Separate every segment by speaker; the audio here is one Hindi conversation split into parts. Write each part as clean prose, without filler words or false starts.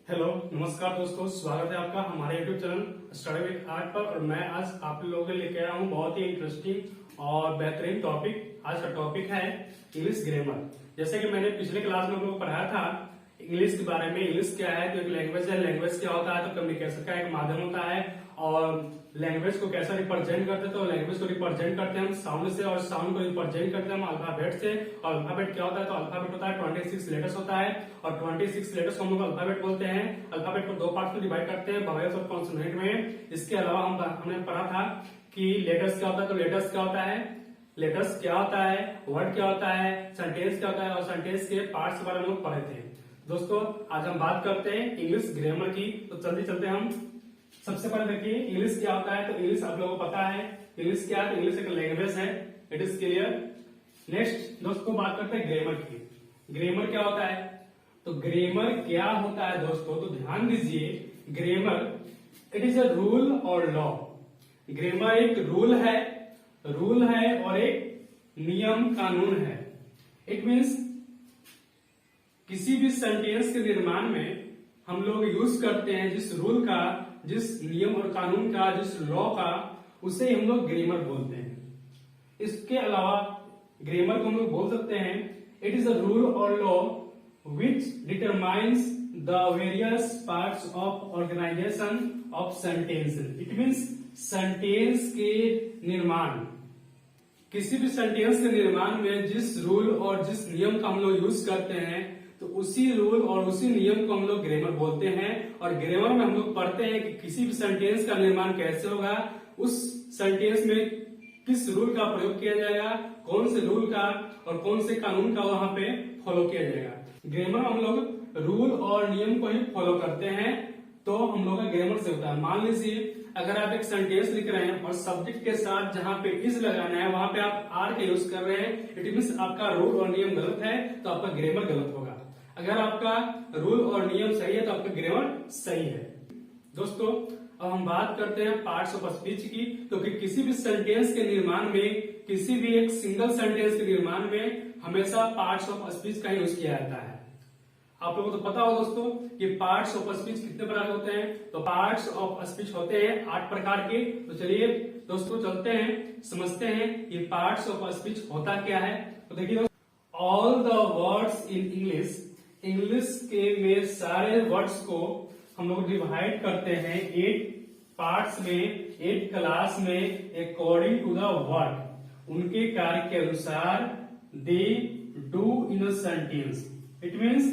Speaker 1: हेलो, नमस्कार दोस्तों। स्वागत है आपका हमारे YouTube channel study with art पर। और मैं आज आप लोगों के लिए लेके आया हूँ बहुत ही इंटरेस्टिंग और बेहतरीन टॉपिक। आज का टॉपिक है इंग्लिश ग्रामर। जैसे कि मैंने पिछले क्लास में आप लोगों को पढ़ाया था इंग्लिश के बारे में। इंग्लिश क्या है, तो एक लैंग्वेज है। लैंग्वेज क्या होता है, तो कम्युनिकेशन का एक माध्यम होता है। और लैंग्वेज को कैसा रिप्रेजेंट करते हैं, तो लैंग्वेज को रिप्रेजेंट करते हैं हम साउंड से, और साउंड को रिप्रेजेंट करते हैं हम अल्फाबेट से। और अल्फाबेट क्या होता है, तो अल्फाबेट होता है 26 लेटर्स होता है। और 26 लेटर्स को हम लोग अल्फाबेट बोलते हैं। अल्फाबेट को दो पार्ट में डिवाइड करते हैं, वोवेल्स और कॉन्सोनेंट में। इसके अलावा हमने पढ़ा था कि लेटर्स क्या होता है, तो लेटर्स क्या होता है, लेटर्स क्या होता है, वर्ड क्या होता है, सेंटेंस क्या होता है, और सेंटेंस के पार्ट्स के बारे में हम लोग पढ़े थे। दोस्तों आज हम बात करते हैं इंग्लिश ग्रामर की। तो जल्दी चलते हैं हम। सबसे पहले देखिए इंग्लिश क्या होता है। तो इंग्लिश आप लोगों को पता है इंग्लिश क्या है, तो इंग्लिश एक लैंग्वेज है। It is clear. नेक्स्ट दोस्तों बात करते हैं ग्रामर की। ग्रामर क्या होता है, तो ग्रामर क्या होता है दोस्तों, तो ध्यान दीजिए। Grammar it is a rule और लॉ। ग्रामर एक रूल है और एक नियम कानून है। इट मीन्स किसी भी सेंटेंस के निर्माण में हम लोग यूज करते हैं जिस रूल का, जिस नियम और कानून का, जिस लॉ का, उसे हम लोग ग्रामर बोलते हैं। इसके अलावा ग्रामर को हम लोग बोल सकते हैं इट इज अ रूल और law which determines the various parts of organisation of sentences. It means sentence के निर्माण, किसी भी सेंटेंस के निर्माण में जिस रूल और जिस नियम का हम लोग यूज करते हैं, तो उसी रूल और उसी नियम को हम लोग ग्रामर बोलते हैं। और ग्रामर में हम लोग पढ़ते हैं कि किसी भी सेंटेंस का निर्माण कैसे होगा, उस सेंटेंस में किस रूल का प्रयोग किया जाएगा, कौन से रूल का और कौन से कानून का वहां पे फॉलो किया जाएगा। ग्रामर में हम लोग रूल और नियम को ही फॉलो करते हैं, तो हम लोग का ग्रामर से होता है। मान लीजिए अगर आप एक सेंटेंस लिख रहे हैं और सब्जेक्ट के साथ जहां पे इज लगाना है वहां पे आप आर का यूज कर रहे हैं, इट मीन्स आपका रूल और नियम गलत है, तो आपका ग्रामर गलत होगा। अगर आपका रूल और नियम सही है तो आपका ग्रामर सही है। दोस्तों अब हम बात करते हैं पार्ट्स ऑफ स्पीच की। तो कि किसी भी सेंटेंस के निर्माण में, किसी भी एक सिंगल सेंटेंस के निर्माण में हमेशा पार्ट्स ऑफ स्पीच का यूज किया जाता है। आप लोगों को तो पता हो दोस्तों कि पार्ट्स ऑफ स्पीच कितने प्रकार के होते हैं। तो पार्ट्स ऑफ स्पीच होते हैं 8 प्रकार के। तो चलिए दोस्तों चलते हैं, समझते हैं ये पार्ट्स ऑफ स्पीच होता क्या है। तो देखिए दोस्तों, all the words in English, English के में सारे वर्ड्स को हम लोग डिवाइड करते हैं 8 पार्ट्स में, 8 क्लास में, अकॉर्डिंग टू द वर्ड, उनके कार्य के अनुसार। They do in a sentence, it means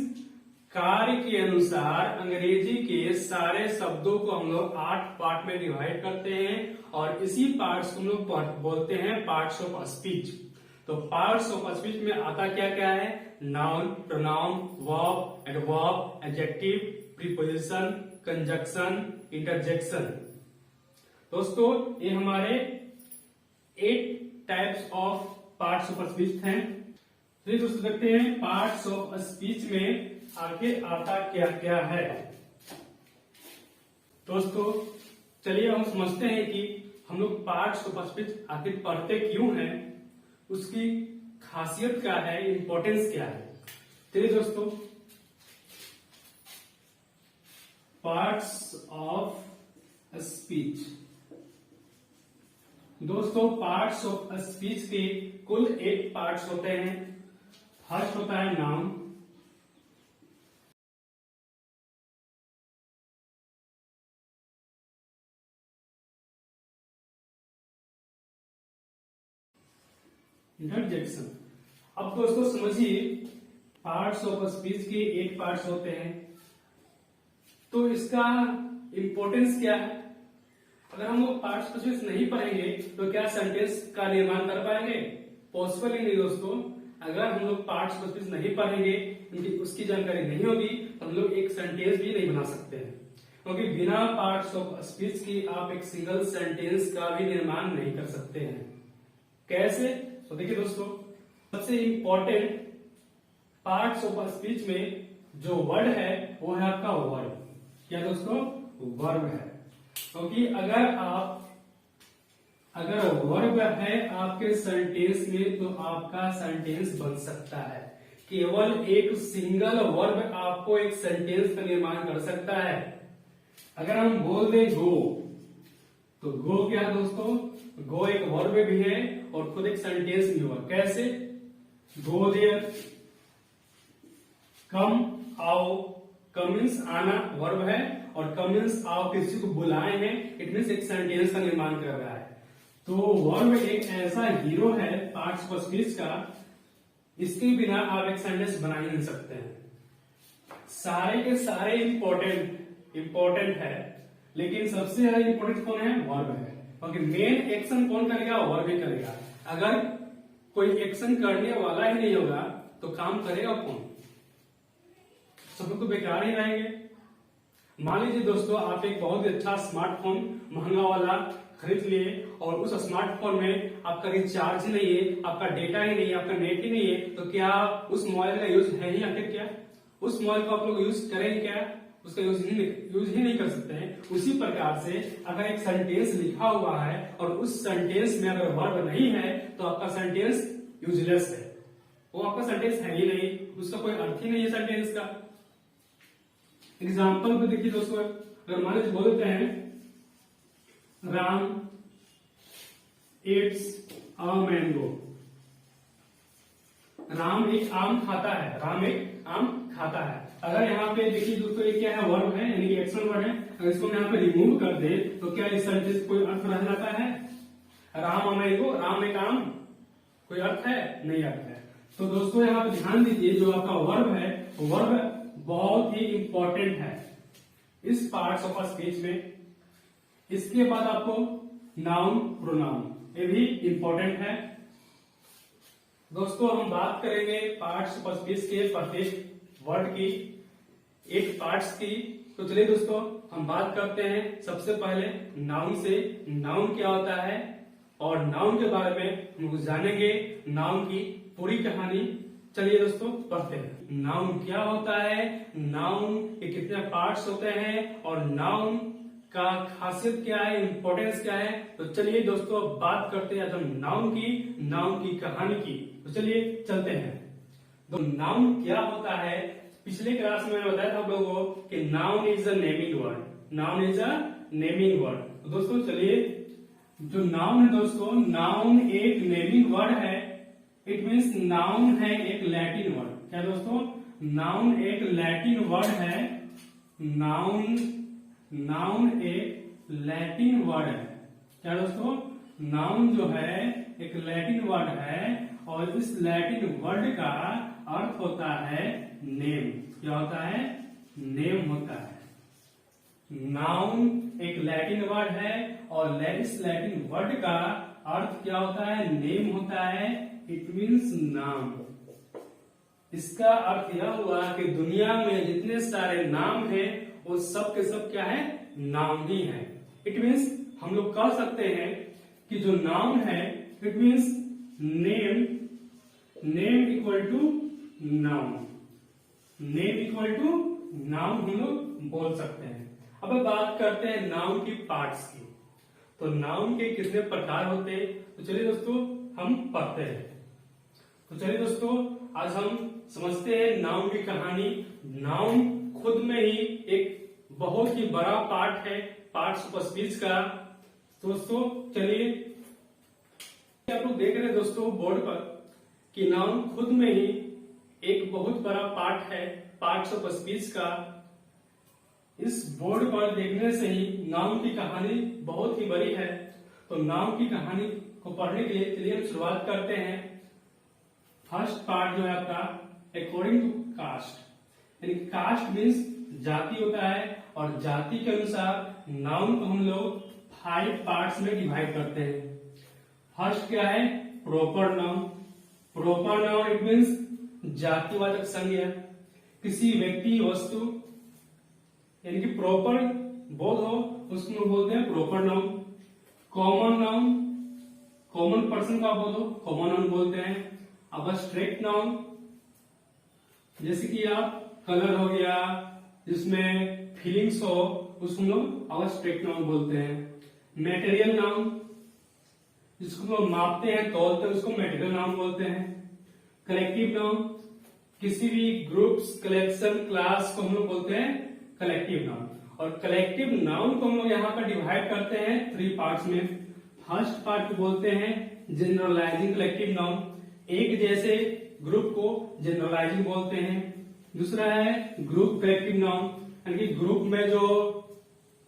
Speaker 1: कार्य के अनुसार अंग्रेजी के सारे शब्दों को हम लोग 8 पार्ट में डिवाइड करते हैं, और इसी पार्ट्स को हम लोग बोलते हैं पार्ट्स ऑफ स्पीच। तो पार्ट्स ऑफ स्पीच में आता क्या क्या है, noun, pronoun, verb, adverb, adjective, preposition, conjunction, interjection. दोस्तों ये हमारे 8 types of parts of speech हैं। तो दोस्तों देखते हैं पार्ट्स ऑफ स्पीच में आगे आता क्या क्या है। दोस्तों चलिए हम समझते हैं कि हम लोग पार्ट्स ऑफ स्पीच आखिर पढ़ते क्यों हैं, उसकी खासियत क्या है, इंपॉर्टेंस क्या है। चलिए दोस्तों, पार्ट्स ऑफ स्पीच। दोस्तों पार्ट्स ऑफ स्पीच के कुल 8 पार्ट्स होते हैं। फर्स्ट होता है नाउन, इंटरजेक्शन। अब दोस्तों समझिए पार्ट्स ऑफ स्पीच के 8 पार्ट्स होते हैं, तो इसका इंपॉर्टेंस क्या है। अगर हम लोग पार्ट्स ऑफ स्पीच नहीं पढ़ेंगे तो क्या सेंटेंस का निर्माण कर पाएंगे, पॉसिबल ही नहीं दोस्तों। अगर हम लोग पार्ट्स ऑफ स्पीच नहीं पढ़ेंगे, उनकी उसकी जानकारी नहीं होगी, तो हम लोग एक सेंटेंस भी नहीं बना सकते हैं। क्योंकि बिना पार्ट्स ऑफ स्पीच की आप एक सिंगल सेंटेंस का भी निर्माण नहीं कर सकते हैं। कैसे, तो देखिए दोस्तों, सबसे इंपॉर्टेंट पार्ट्स ऑफ स्पीच में जो वर्ड है वो है आपका वर्ब। क्या दोस्तों, वर्ब है। क्योंकि अगर वर्ब है आपके सेंटेंस में तो आपका सेंटेंस बन सकता है। केवल एक सिंगल वर्ब आपको एक सेंटेंस का निर्माण कर सकता है। अगर हम बोल दें गो, तो गो क्या है दोस्तों, गो एक वर्ब भी है और खुद एक सेंटेंस भी हुआ। कैसे? गो देयर, कम आओ, कम मीन्स आना वर्ब है और कम मीन्स आओ किसी को बुलाए हैं, इट मीन्स एक सेंटेंस का निर्माण कर रहा है। तो वर्ब एक ऐसा हीरो है पार्ट्स ऑफ स्पीच का, इसके बिना आप एक सेंटेंस बना ही नहीं सकते हैं। सारे के सारे इंपॉर्टेंट है, लेकिन सबसे ज्यादा इंपॉर्टेंट कौन है? वर्ब है, क्योंकि मेन एक्शन कौन करेगा? वर्ब ही करेगा। अगर कोई एक्शन करने वाला ही नहीं होगा तो काम करेगा कौन? सब लोग तो बेकार ही रहेंगे। मान लीजिए दोस्तों, आप एक बहुत ही अच्छा स्मार्टफोन महंगा वाला खरीद लिए और उस स्मार्टफोन में आपका रिचार्ज ही नहीं है, आपका डेटा ही नहीं है, आपका नेट ही नहीं है, तो क्या उस मोबाइल का यूज है ही आखिर? क्या उस मोबाइल को आप लोग यूज करेंगे? क्या उसका यूज ही नहीं कर सकते हैं। उसी प्रकार से अगर एक सेंटेंस लिखा हुआ है और उस सेंटेंस में अगर वर्ब नहीं है तो आपका सेंटेंस यूजलेस है, वो आपका सेंटेंस है ही नहीं, उसका कोई अर्थ ही नहीं है सेंटेंस का। एग्जाम्पल पे देखिए दोस्तों, अगर मान लीजिए बोल देते हैं Ram it's a mango, Ram एक आम खाता है, राम एक आम खाता है। अगर यहाँ पे देखिए दोस्तों, ये क्या है? वर्ब है, यानी कि एक्शन वर्ड है। अगर इसको मैं यहाँ पे रिमूव कर दे तो क्या इस सेंटेंस कोई अर्थ रह जाता है? राम अ मैंगो, राम एक आम, कोई अर्थ है? नहीं अर्थ है। तो दोस्तों यहाँ पे ध्यान दीजिए, जो आपका वर्ब है, वर्ब बहुत ही इंपॉर्टेंट है इस पार्ट्स ऑफ स्पीच में। इसके बाद आपको नाउन, प्रोनाउन, ये भी इंपॉर्टेंट है। दोस्तों हम बात करेंगे पार्ट्स ऑफ स्पीच के प्रत्येक वर्ड की, एक पार्ट्स की। तो चलिए दोस्तों हम बात करते हैं सबसे पहले नाउन से। नाउन क्या होता है और नाउन के बारे में हम जानेंगे, नाउन की पूरी कहानी। चलिए दोस्तों पढ़ते हैं। नाउन क्या होता है, नाउन के कितने पार्ट्स होते हैं और नाउन का खासियत क्या है, इंपॉर्टेंस क्या है। तो चलिए दोस्तों बात करते हैं आज हम नाउन की कहानी की। तो चलिए चलते हैं। तो नाउन क्या होता है, पिछले क्लास में मैंने बताया था आप लोगों को कि noun is a naming word, noun is a naming word. तो दोस्तों चलिए, जो नाउन है दोस्तों, नाउन एक नेमिंग वर्ड है। इट मीन्स नाउन है एक लैटिन वर्ड। क्या दोस्तों? नाउन एक लैटिन वर्ड है। नाउन एक लैटिन वर्ड है। क्या दोस्तों? नाउन जो है एक लैटिन वर्ड है और इस लैटिन वर्ड का अर्थ होता है नेम। क्या होता है? नेम होता है। नाउन एक लैटिन वर्ड है और इस लैटिन वर्ड का अर्थ क्या होता है? नेम होता है। इट मीन्स नाम। इसका अर्थ यह हुआ कि दुनिया में जितने सारे नाम हैं वो सब के सब क्या है? नाम ही है। इट मीन्स हम लोग कह सकते हैं कि जो नाउन है, it means name equal to noun, name equal to noun हम लोग बोल सकते हैं। अब बात करते हैं नाउन की पार्ट्स की। तो नाउन के कितने प्रकार होते हैं, तो चलिए दोस्तों हम पढ़ते हैं। तो चलिए दोस्तों आज हम समझते हैं नाउन की कहानी। नाउन खुद में ही एक बहुत ही बड़ा पार्ट है पार्ट्स ऑफ स्पीच का। दोस्तों चलिए, आप लोग देख रहे हैं दोस्तों बोर्ड पर कि नाउन खुद में ही एक बहुत बड़ा पार्ट है पार्ट्स ऑफ स्पीच का। इस बोर्ड पर देखने से ही नाउन की कहानी बहुत ही बड़ी है। तो नाउन की कहानी को पढ़ने के लिए चलिए हम शुरुआत करते हैं। फर्स्ट पार्ट जो है आपका अकॉर्डिंग टू कास्ट, यानी कास्ट मीन्स जाति होता है और जाति के अनुसार नाउन को हम लोग 5 पार्ट्स में डिवाइड करते हैं। फर्स्ट क्या है? Proper noun. Proper noun it means जातिवाचक संज्ञा, किसी व्यक्ति वस्तु यानी कि प्रॉपर बोध हो उसको बोलते हैं proper noun. Common noun, common person का बोध हो कॉमन नाउन बोलते हैं। अब एब्स्ट्रैक्ट नाउन, जैसे कि आप कलर हो गया जिसमें फीलिंग्स हो उसको लोग एब्स्ट्रैक्ट नाउन बोलते हैं। मटेरियल नाउन, जिसको मापते हैं तौलते हैं उसको मटेरियल नाउन बोलते हैं। कलेक्टिव नाउन, किसी भी ग्रुप्स, कलेक्शन, क्लास को हम लोग बोलते हैं कलेक्टिव नाउन। और कलेक्टिव नाउन को हम लोग यहाँ पर डिवाइड करते हैं 3 पार्ट्स में। फर्स्ट पार्ट को बोलते हैं जनरलाइजिंग कलेक्टिव नाउन, एक जैसे ग्रुप को जनरलाइजिंग बोलते हैं। दूसरा है ग्रुप कलेक्टिव नाउन, यानी कि ग्रुप में जो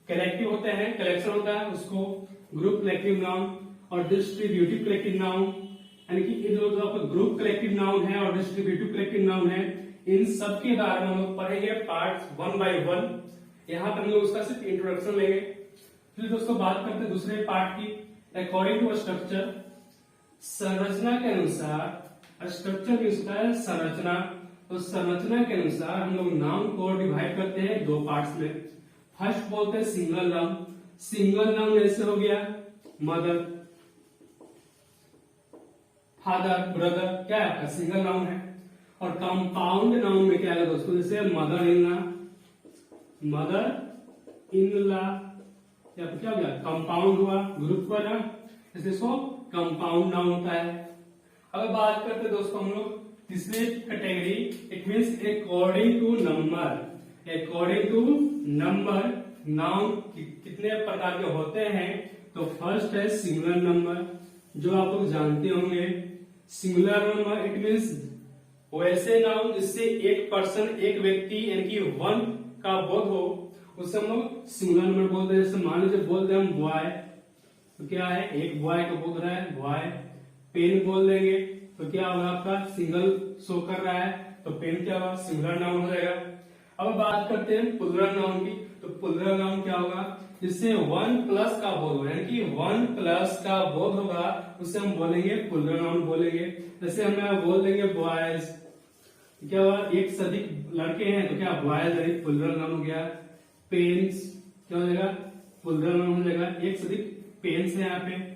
Speaker 1: कलेक्टिव होते हैं, कलेक्शन होता है, उसको ग्रुप कलेक्टिव नाउन। और डिस्ट्रीब्यूटिव कलेक्टिव नाउन, यानी कि ये जो आपका ग्रुप कलेक्टिव नाउन है और डिस्ट्रीब्यूटिव कलेक्टिव नाउन है, इन सब के बारे में हम लोग पढ़ेंगे पार्ट 1 by 1। यहाँ पर हम लोग उसका सिर्फ इंट्रोडक्शन लेंगे। फिर दोस्तों बात करते हैं दूसरे पार्ट की, अकॉर्डिंग टू स्ट्रक्चर, संरचना के अनुसार। स्ट्रक्चर किसका है? संरचना। तो संरचना के अनुसार हम लोग नाउन को डिवाइड करते हैं 2 पार्ट्स में। फर्स्ट बोलते हैं सिंगल नाउन। सिंगल नाउन जैसे हो गया मदर, फादर, ब्रदर, क्या है आपका सिंगल नाउन है। और कंपाउंड नाउन में क्या है दोस्तों? जैसे mother in law, mother in law, या क्या हो गया? कंपाउंड हुआ, ग्रुप हुआ ना, इसको कंपाउंड नाउन होता है। अब बात करते हैं दोस्तों हम लोग तीसरे category, it means according to number. According to number noun कितने प्रकार के होते हैं? तो फर्स्ट है सिंगुलर नंबर, जो आप लोग जानते होंगे। सिंगुलर नंबर इट मींस वैसे नाउन जिससे एक पर्सन, एक व्यक्ति, यानी कि 1 का बोध हो, उसे हम लोग सिंगुलर नंबर बोलते हैं। जैसे मान लीजिए बोलते हैं हम बॉय, तो क्या है? एक बॉय का बोध रहा है, बॉय। पेन बोल देंगे तो क्या होगा? आपका सिंगल शो कर रहा है, तो पेन क्या होगा? सिंगुलर नाउन हो जाएगा। अब बात करते हैं प्लुरल नाउन की। तो प्लुरल नाउन क्या होगा? जिससे 1 प्लस का बोध हो, यानी कि 1 प्लस का बोध होगा, उसे हम बोलेंगे प्लुरल नाउन बोलेंगे। जैसे हम बोल देंगे बॉयज, क्या हुआ? एक से अधिक लड़के हैं तो क्या बॉयज अधिक प्लुरल नाउन हो गया। पेन्स क्या हो जाएगा? प्लुरल नाउन हो जाएगा। एक से अधिक पेन्स है यहाँ पे।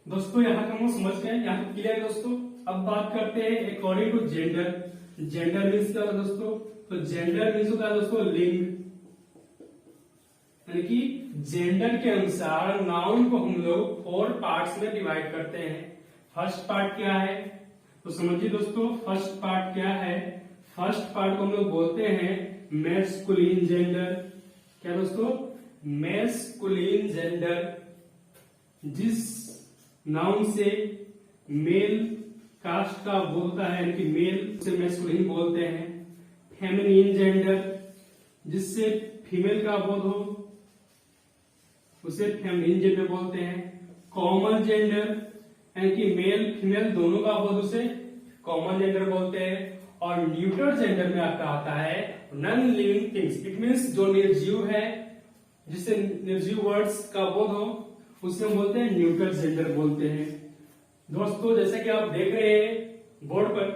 Speaker 1: दोस्तों यहाँ का हम समझ गए, यहाँ पे क्लियर है दोस्तों। अब बात करते हैं according to gender. Gender means क्या होगा दोस्तों? तो जेंडर मीन्स होता है दोस्तों लिंग, यानी कि जेंडर के अनुसार नाउन को हम लोग 4 पार्ट्स में डिवाइड करते हैं। फर्स्ट पार्ट क्या है? तो समझिए दोस्तों, फर्स्ट पार्ट क्या है? फर्स्ट पार्ट को हम लोग बोलते हैं मैस्कुलिन जेंडर। क्या दोस्तों? मैस्कुलिन जेंडर, जिस नाउन से मेल कास्ट का बोध होता है, यानी कि मेल से मैस्कुलिन बोलते हैं। फेमिनिन जेंडर, जिससे फीमेल का बोध हो, उसे फेमिनिन जेंडर बोलते हैं। कॉमन जेंडर, यानी कि मेल फीमेल दोनों का बोध, उसे कॉमन जेंडर बोलते हैं। और न्यूट्रल जेंडर में आपका आता है non living things, it means जो निर्जीव है, जिससे निर्जीव वर्ड्स का बोध हो, उसे हम बोलते हैं न्यूट्रल जेंडर बोलते हैं। दोस्तों जैसे कि आप देख रहे हैं बोर्ड पर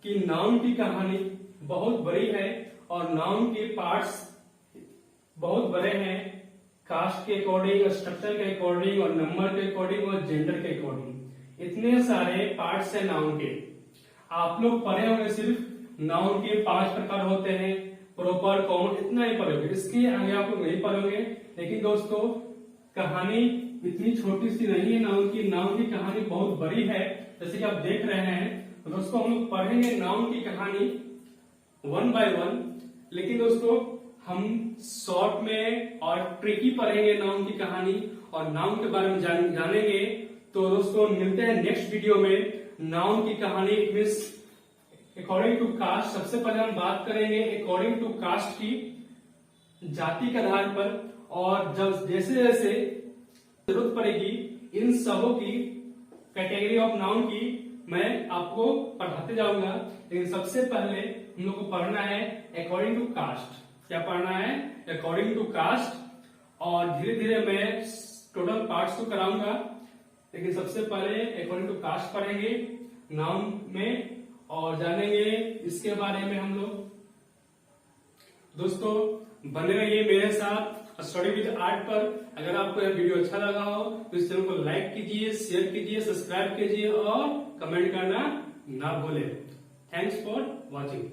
Speaker 1: कि नाउन की कहानी बहुत बड़ी है और नाउन के पार्ट्स बहुत बड़े हैं, कास्ट के अकॉर्डिंग, स्ट्रक्चर के अकॉर्डिंग, और नंबर के अकॉर्डिंग, और जेंडर के अकॉर्डिंग। इतने सारे पार्ट्स हैं नाउन के। आप लोग पढ़े होंगे सिर्फ नाउन के 5 प्रकार होते हैं, प्रॉपर, कॉमन, इतना ही पढ़ोगे, इसके आगे आप लोग नहीं पढ़ोगे। लेकिन दोस्तों कहानी इतनी छोटी सी नहीं है नाउन की, नाउन की कहानी बहुत बड़ी है, जैसे कि आप देख रहे हैं। तो दोस्तों हम लोग पढ़ेंगे नाउन की कहानी 1 by 1, लेकिन दोस्तों हम शॉर्ट में और ट्रिकी पढ़ेंगे नाउन की कहानी और नाउन के बारे में जानेंगे। तो दोस्तों मिलते हैं नेक्स्ट वीडियो में। नाउन की कहानी मींस अकॉर्डिंग टू कास्ट। सबसे पहले हम बात करेंगे अकॉर्डिंग टू कास्ट की, जाति के आधार पर, और जब जैसे जैसे जरूरत पड़ेगी इन सबों की कैटेगरी ऑफ नाउन की मैं आपको पढ़ाते जाऊंगा। लेकिन सबसे पहले हम लोग को पढ़ना है अकॉर्डिंग टू कास्ट। क्या पढ़ना है? According to caste. और धीरे धीरे मैं टोटल पार्ट्स को कराऊंगा, लेकिन सबसे पहले अकॉर्डिंग टू कास्ट पढ़ेंगे नाउन में और जानेंगे इसके बारे में हम लोग। दोस्तों बने रहिए मेरे साथ स्टडी विद आर्ट पर। अगर आपको यह वीडियो अच्छा लगा हो तो इस चैनल को लाइक कीजिए, शेयर कीजिए, सब्सक्राइब कीजिए और कमेंट करना ना भूलें। Thanks for watching.